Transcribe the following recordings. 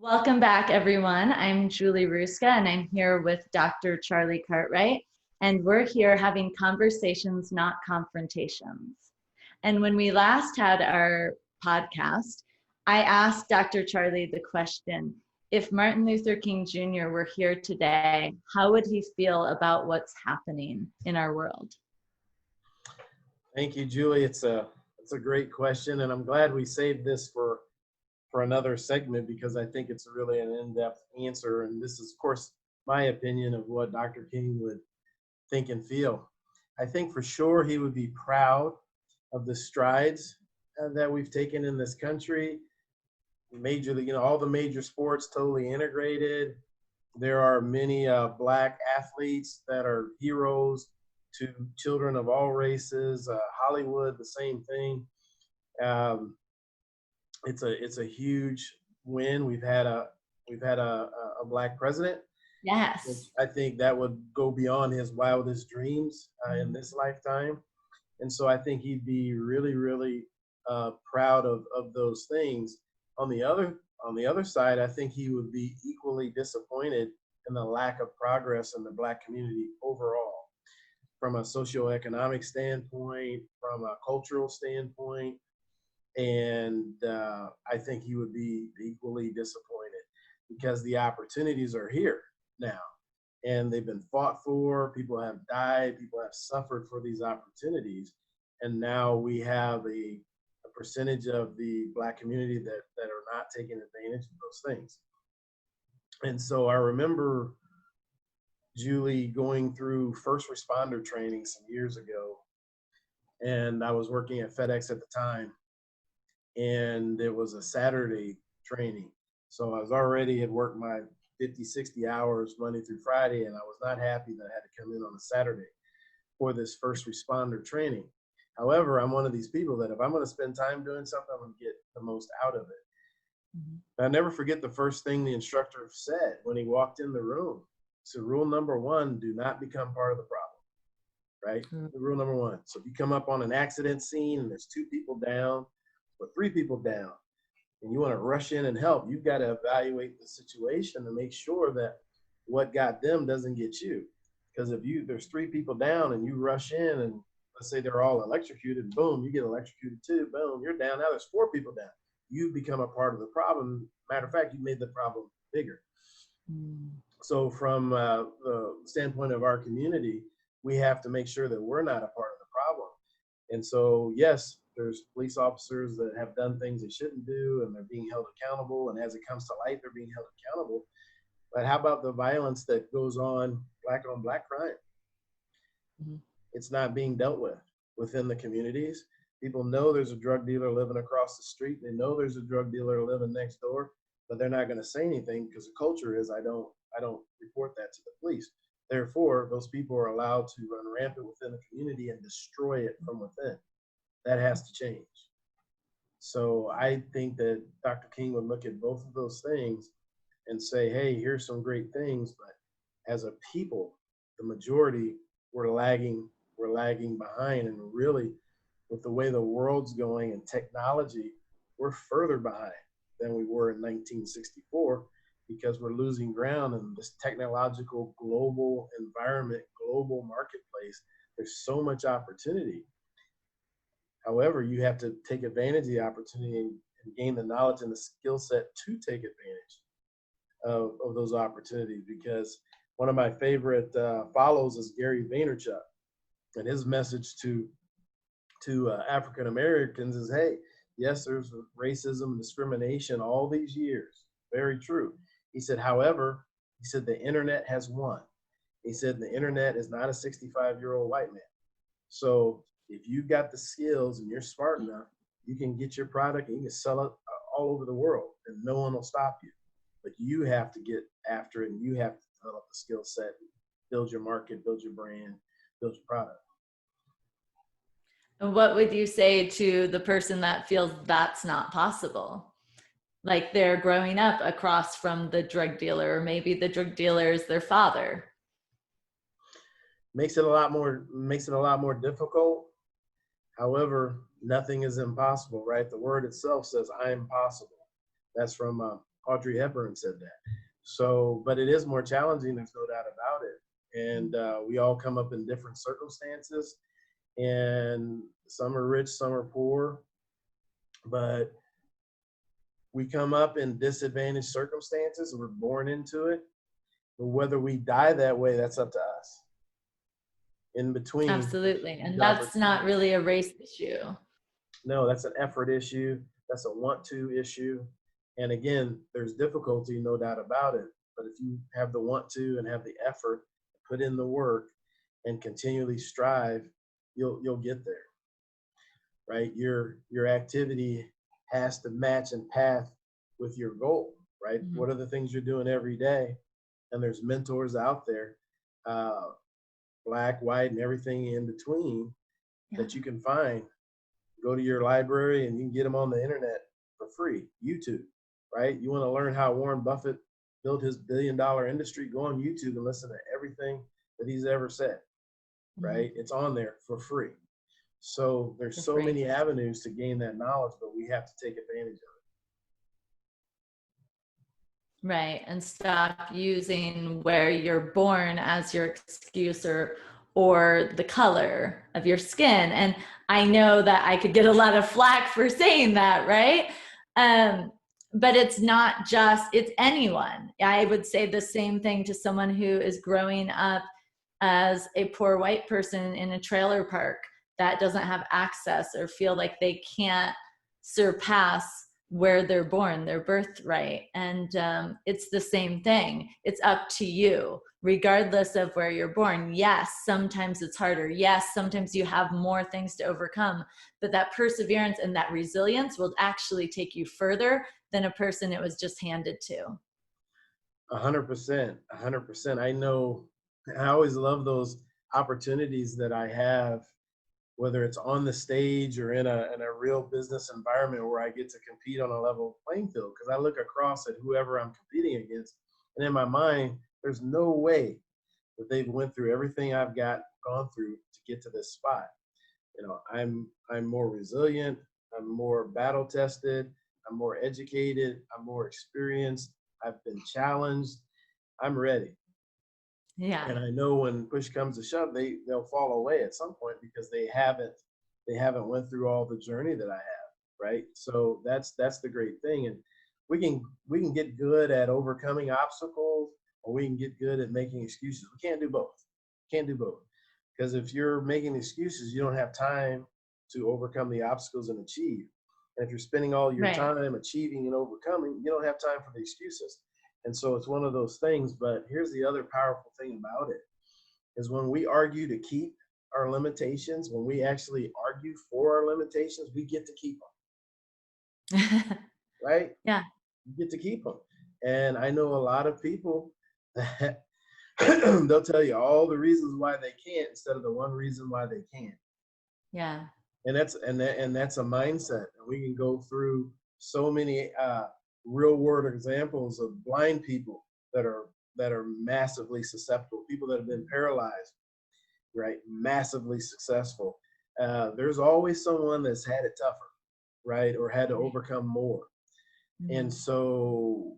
Welcome back, everyone. I'm Julie Ruska, and I'm here with Dr. Charlie Cartwright, and we're here having conversations, not confrontations. And when we last had our podcast, I asked Dr. Charlie the question, if Martin Luther King Jr. were here today, how would he feel about what's happening in our world? Thank you, Julie. It's a great question, and I'm glad we saved this for another segment because I think it's really an in-depth answer. And this is, of course, my opinion of what Dr. King would think and feel. I think for sure he would be proud of the strides that we've taken in this country. Majorly, all the major sports totally integrated. There are many Black athletes that are heroes to children of all races. Hollywood, the same thing. It's a huge win. We've had a Black president. Yes. I think that would go beyond his wildest dreams in this lifetime, and so I think he'd be really, really proud of those things. On the other side, I think he would be equally disappointed in the lack of progress in the Black community overall, from a socioeconomic standpoint, from a cultural standpoint. And I think he would be equally disappointed because the opportunities are here now and they've been fought for. People have died, people have suffered for these opportunities. And now we have a percentage of the Black community that are not taking advantage of those things. And so I remember, Julie, going through first responder training some years ago, and I was working at FedEx at the time. And it was a Saturday training. So I was already had worked my 50, 60 hours Monday through Friday, and I was not happy that I had to come in on a Saturday for this first responder training. However, I'm one of these people that if I'm going to spend time doing something, I'm going to get the most out of it. Mm-hmm. I'll never forget the first thing the instructor said when he walked in the room. So rule number one, do not become part of the problem, right? Mm-hmm. Rule number one. So if you come up on an accident scene and there's 2 people down, or 3 people down, and you want to rush in and help, you've got to evaluate the situation to make sure that what got them doesn't get you. Because if there's 3 people down and you rush in and let's say they're all electrocuted, boom, you get electrocuted too, boom, you're down. Now there's 4 people down. You become a part of the problem. Matter of fact, you made the problem bigger. So from the standpoint of our community, we have to make sure that we're not a part of the problem. And so, yes, there's police officers that have done things they shouldn't do, and they're being held accountable. And as it comes to light, they're being held accountable. But how about the violence that goes on Black crime? Mm-hmm. It's not being dealt with within the communities. People know there's a drug dealer living across the street. They know there's a drug dealer living next door, but they're not going to say anything because the culture is I don't report that to the police. Therefore, those people are allowed to run rampant within the community and destroy it from within. That has to change. So I think that Dr. King would look at both of those things and say, hey, here's some great things, but as a people, the majority, we're lagging behind. And really, with the way the world's going and technology, we're further behind than we were in 1964 because we're losing ground in this technological global environment, global marketplace. There's so much opportunity. However, you have to take advantage of the opportunity and gain the knowledge and the skill set to take advantage of those opportunities. Because one of my favorite follows is Gary Vaynerchuk, and his message to African Americans is, hey, yes, there's racism and discrimination all these years. Very true. He said, however, the internet has won. He said the internet is not a 65-year-old white man. So if you've got the skills and you're smart enough, you can get your product and you can sell it all over the world and no one will stop you. But you have to get after it and you have to develop the skill set, build your market, build your brand, build your product. And what would you say to the person that feels that's not possible? Like they're growing up across from the drug dealer, or maybe the drug dealer is their father. Makes it a lot more difficult. However, nothing is impossible, right? The word itself says, I am possible. That's from Audrey Hepburn said that. So, but it is more challenging, there's no doubt about it. And we all come up in different circumstances, and some are rich, some are poor, but we come up in disadvantaged circumstances. We're born into it. But whether we die that way, that's up to us. In between. Absolutely. And that's not really a race issue. No, that's an effort issue. That's a want to issue. And again, there's difficulty, no doubt about it. But if you have the want to and have the effort, put in the work and continually strive, you'll get there. Right? Your activity has to match and path with your goal, right? Mm-hmm. What are the things you're doing every day? And there's mentors out there, black, white, and everything in between that you can find. Go to your library and you can get them on the internet for free. YouTube, right? You want to learn how Warren Buffett built his billion-dollar industry, go on YouTube and listen to everything that he's ever said, right? It's on there for free. So there's so many avenues to gain that knowledge, but we have to take advantage of it. Right. And stop using where you're born as your excuse or the color of your skin. And I know that I could get a lot of flack for saying that, right? But it's not just, it's anyone. I would say the same thing to someone who is growing up as a poor white person in a trailer park that doesn't have access or feel like they can't surpass where they're born, their birthright. And it's the same thing. It's up to you, regardless of where you're born. Yes, sometimes it's harder. Yes, sometimes you have more things to overcome, but that perseverance and that resilience will actually take you further than a person it was just handed to. 100%, 100%. I know, I always love those opportunities that I have, whether it's on the stage or in a real business environment where I get to compete on a level playing field. Because I look across at whoever I'm competing against, and in my mind, there's no way that they've went through everything I've gone through to get to this spot. You know, I'm more resilient, I'm more battle tested, I'm more educated, I'm more experienced, I've been challenged, I'm ready. Yeah. And I know when push comes to shove, they'll fall away at some point because they haven't went through all the journey that I have, right? So that's the great thing. And we can get good at overcoming obstacles, or we can get good at making excuses. We can't do both. Can't do both. Because if you're making excuses, you don't have time to overcome the obstacles and achieve. And if you're spending all your time achieving and overcoming, you don't have time for the excuses. And so it's one of those things. But here's the other powerful thing about it, is when we argue to keep our limitations, when we actually argue for our limitations, we get to keep them. Right? Yeah. You get to keep them. And I know a lot of people that they'll tell you all the reasons why they can't instead of the one reason why they can. Yeah. And that's a mindset. And we can go through so many real world examples of blind people that are massively susceptible, people that have been paralyzed, right? Massively successful. There's always someone that's had it tougher, right? Or had to overcome more. Mm-hmm. And so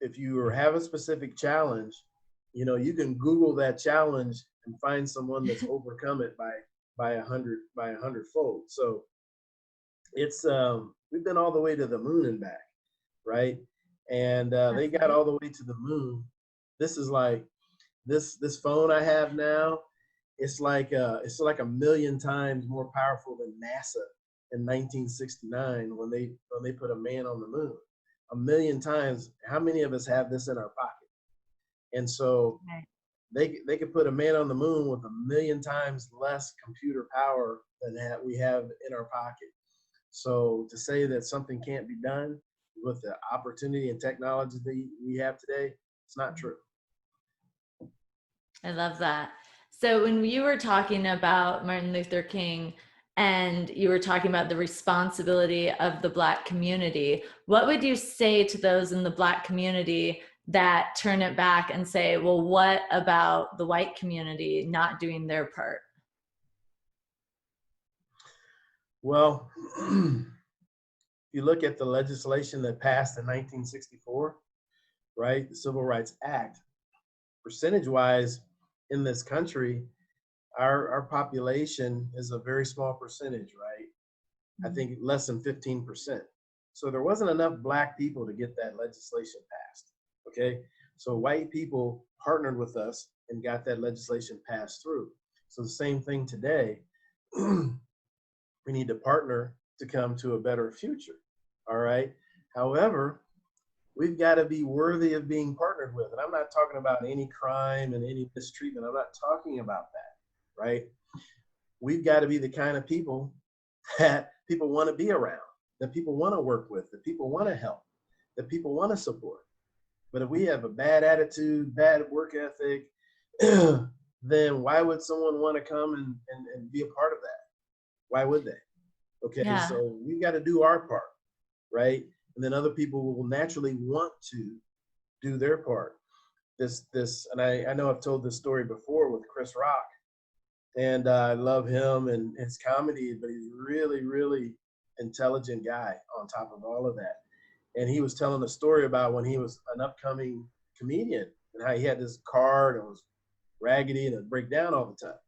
if you have a specific challenge, you know, you can Google that challenge and find someone that's overcome it by 100-fold. So it's we've been all the way to the moon and back, right? And they got all the way to the moon. This is like this phone I have now. It's like a million times more powerful than NASA in 1969 when they put a man on the moon. A million times. How many of us have this in our pocket? And so they could put a man on the moon with a million times less computer power than we have in our pocket. So to say that something can't be done with the opportunity and technology that we have today, it's not true. I love that. So when you were talking about Martin Luther King and you were talking about the responsibility of the Black community, what would you say to those in the Black community that turn it back and say, well, what about the white community not doing their part? Well, you look at the legislation that passed in 1964, right, the Civil Rights Act, percentage-wise in this country, our population is a very small percentage, right? I think less than 15%. So there wasn't enough black people to get that legislation passed. Okay. So white people partnered with us and got that legislation passed through. So the same thing today. We need to partner to come to a better future. All right. However, we've got to be worthy of being partnered with. And I'm not talking about any crime and any mistreatment. I'm not talking about that. Right. We've got to be the kind of people that people want to be around, that people want to work with, that people want to help, that people want to support. But if we have a bad attitude, bad work ethic, then why would someone want to come and be a part of that? Why would they? Okay, Yeah. so we've got to do our part, right? And then other people will naturally want to do their part. And I know I've told this story before with Chris Rock, and I love him and his comedy, but he's really, really intelligent guy on top of all of that. And he was telling a story about when he was an upcoming comedian and how he had this car and it was raggedy and it'd break down all the time.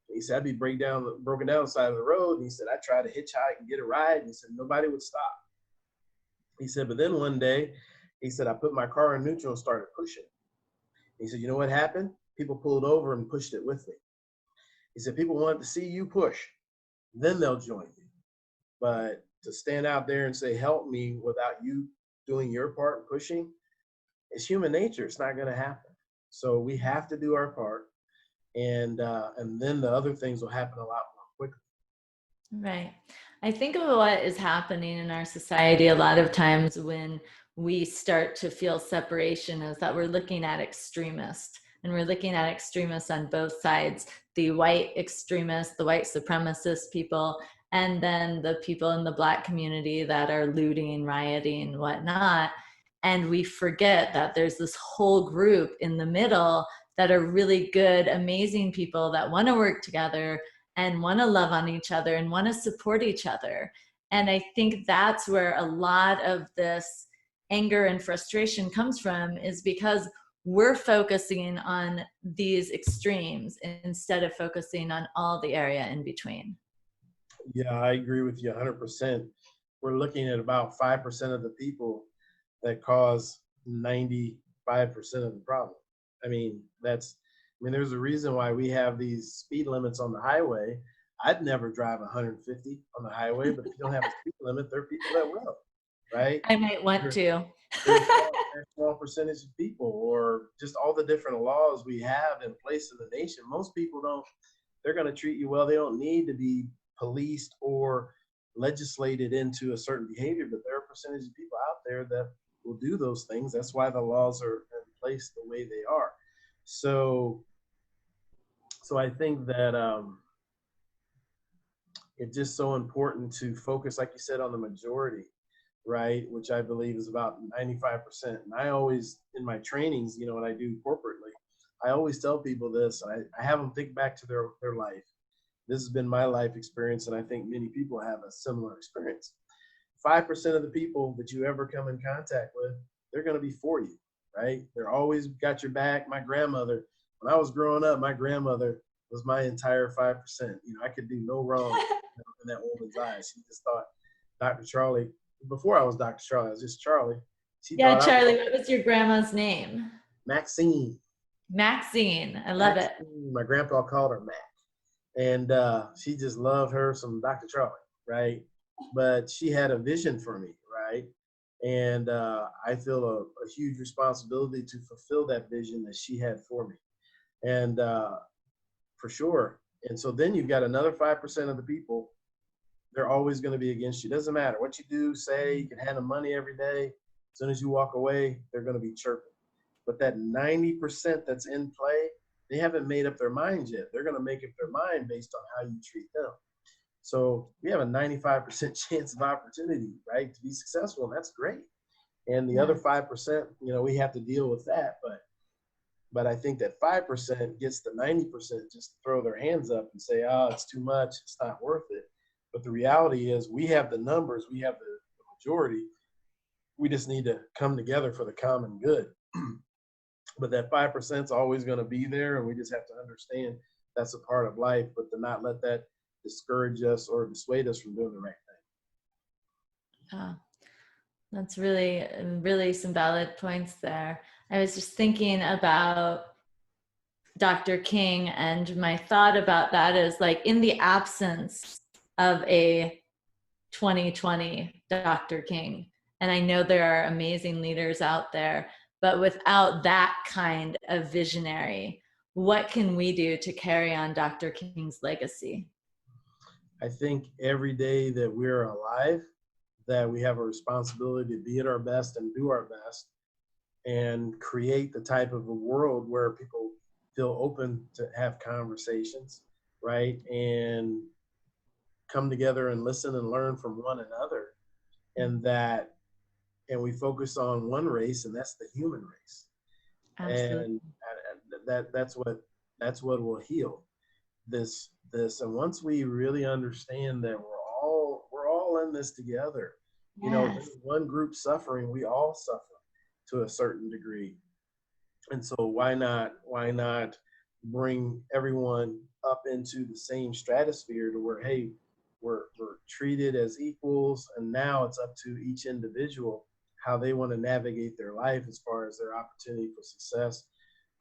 He said, I'd be broken down the side of the road. And he said, I tried to hitchhike and get a ride. And he said, nobody would stop. He said, but then one day, he said, I put my car in neutral and started pushing. He said, you know what happened? People pulled over and pushed it with me. He said, people wanted to see you push, then they'll join you. But to stand out there and say, help me without you doing your part and pushing, it's human nature. It's not going to happen. So we have to do our part. And then the other things will happen a lot more quickly. Right. I think of what is happening in our society a lot of times when we start to feel separation is that we're looking at extremists, and we're looking at extremists on both sides, the white extremists, the white supremacist people, and then the people in the Black community that are looting, rioting, and whatnot. And we forget that there's this whole group in the middle that are really good, amazing people that want to work together and want to love on each other and want to support each other. And I think that's where a lot of this anger and frustration comes from, is because we're focusing on these extremes instead of focusing on all the area in between. Yeah, I agree with you 100%. We're looking at about 5% of the people that cause 95% of the problem. I mean, there's a reason why we have these speed limits on the highway. I'd never drive 150 on the highway, but if you don't have a speed limit, there are people that will, right? I might want to. There's a small percentage of people, or just all the different laws we have in place in the nation. Most people don't, they're going to treat you well. They don't need to be policed or legislated into a certain behavior, but there are a percentage of people out there that will do those things. That's why the laws are in place the way they are. So I think that it's just so important to focus, like you said, on the majority, right? Which I believe is about 95%. And I always, in my trainings, when I do corporately, I always tell people this, and I have them think back to their life. This has been my life experience, and I think many people have a similar experience. 5% of the people that you ever come in contact with, they're going to be for you, right? They're always got your back. My grandmother, when I was growing up, my grandmother was my entire 5%. I could do no wrong in that woman's eyes. She just thought Dr. Charlie, before I was Dr. Charlie, I was just Charlie. She Yeah, thought Charlie, what was your grandma's name? Maxine. Maxine. I love it. My grandpa called her Mac. And she just loved her some Dr. Charlie, right? But she had a vision for me, right? And I feel a huge responsibility to fulfill that vision that she had for me. And for sure. And so then you've got another 5% of the people, they're always going to be against you. Doesn't matter what you do, say, you can hand them money every day. As soon as you walk away, they're going to be chirping. But that 90% that's in play, they haven't made up their minds yet. They're going to make up their mind based on how you treat them. So we have a 95% chance of opportunity, right, to be successful, and that's great. And the other 5%, we have to deal with that. But I think that 5% gets the 90% just to throw their hands up and say, oh, it's too much, it's not worth it. But the reality is we have the numbers, we have the majority. We just need to come together for the common good. But that 5% is always going to be there, and we just have to understand that's a part of life, but to not let that discourage us or dissuade us from doing the right thing. That's really, really some valid points there. I was just thinking about Dr. King, and my thought about that is like, in the absence of a 2020 Dr. King, and I know there are amazing leaders out there, but without that kind of visionary, what can we do to carry on Dr. King's legacy? I think every day that we're alive, that we have a responsibility to be at our best and do our best and create the type of a world where people feel open to have conversations, right? And come together and listen and learn from one another. And we focus on one race, and that's the human race. Absolutely. And that's what will heal this. And once we really understand that we're all in this together, Yes. you know, there's one group suffering, we all suffer to a certain degree. And so why not bring everyone up into the same stratosphere to where, hey, we're treated as equals, and now it's up to each individual how they want to navigate their life as far as their opportunity for success,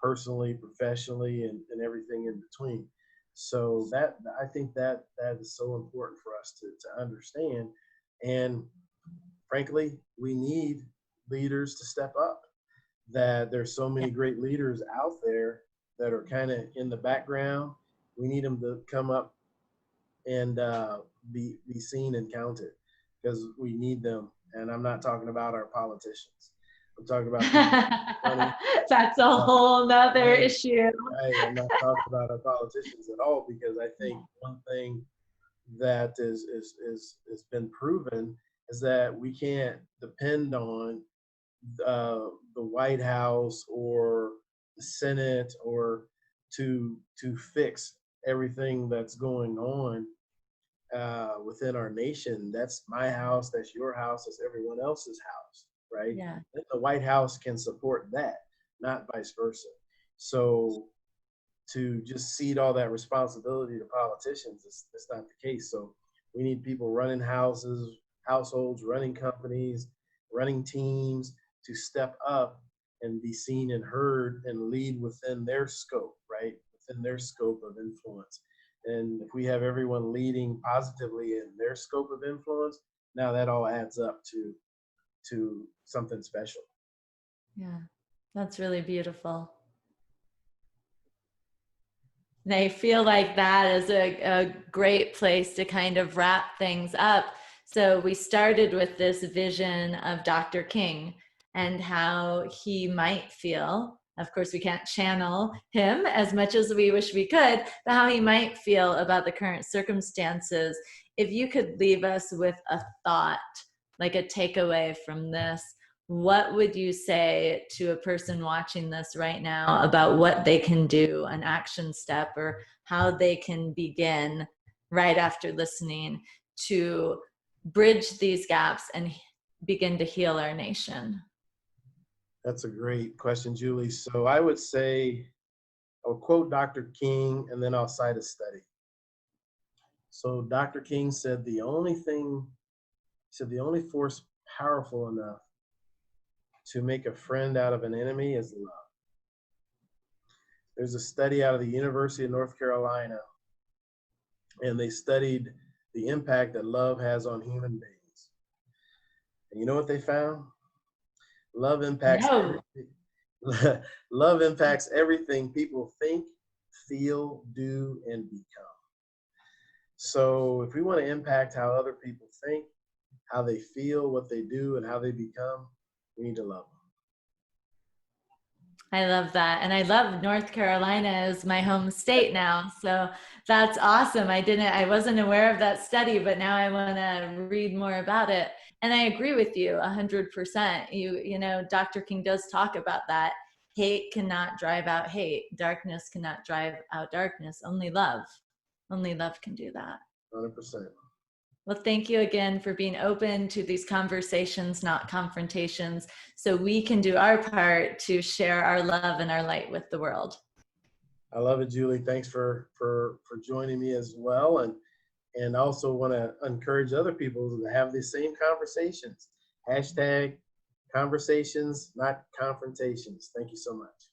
personally, professionally, and everything in between. So that, I think that is so important for us to understand. And frankly, we need leaders to step up. That there's so many great leaders out there that are kind of in the background. We need them to come up and be seen and counted, because we need them. And I'm not talking about our politicians. I'm talking about money. That's a whole nother issue. Right. I'm not talking about our politicians at all, because I think one thing that is been proven is that we can't depend on the White House or the Senate or to fix everything that's going on within our nation. That's my house, that's your house, that's everyone else's house, right? Yeah. The White House can support that, not vice versa. So to just cede all that responsibility to politicians, it's not the case. So we need people running households, running companies, running teams, to step up and be seen and heard and lead within their scope, right? Within their scope of influence. And if we have everyone leading positively in their scope of influence, now that all adds up to something special. Yeah, that's really beautiful. And I feel like that is a great place to kind of wrap things up. So we started with this vision of Dr. King and how he might feel. Of course, we can't channel him as much as we wish we could, but how he might feel about the current circumstances. If you could leave us with a thought, like a takeaway from this, what would you say to a person watching this right now about what they can do, an action step, or how they can begin right after listening to bridge these gaps and begin to heal our nation? That's a great question, Julie. So I would say, I'll quote Dr. King and then I'll cite a study. So Dr. King said the only force powerful enough to make a friend out of an enemy is love. There's a study out of the University of North Carolina, and they studied the impact that love has on human beings. And you know what they found? Love impacts love impacts everything people think, feel, do, and become. So if we want to impact how other people think, how they feel, what they do, and how they become, we need to love them. I love that. And I love North Carolina as my home state now. So that's awesome. I wasn't aware of that study, but now I want to read more about it. And I agree with you 100%. You know, Dr. King does talk about that. Hate cannot drive out hate. Darkness cannot drive out darkness. Only love can do that. 100%. Well, thank you again for being open to these conversations, not confrontations, so we can do our part to share our love and our light with the world. I love it, Julie. Thanks for joining me as well, and also want to encourage other people to have these same conversations. Hashtag conversations, not confrontations. Thank you so much.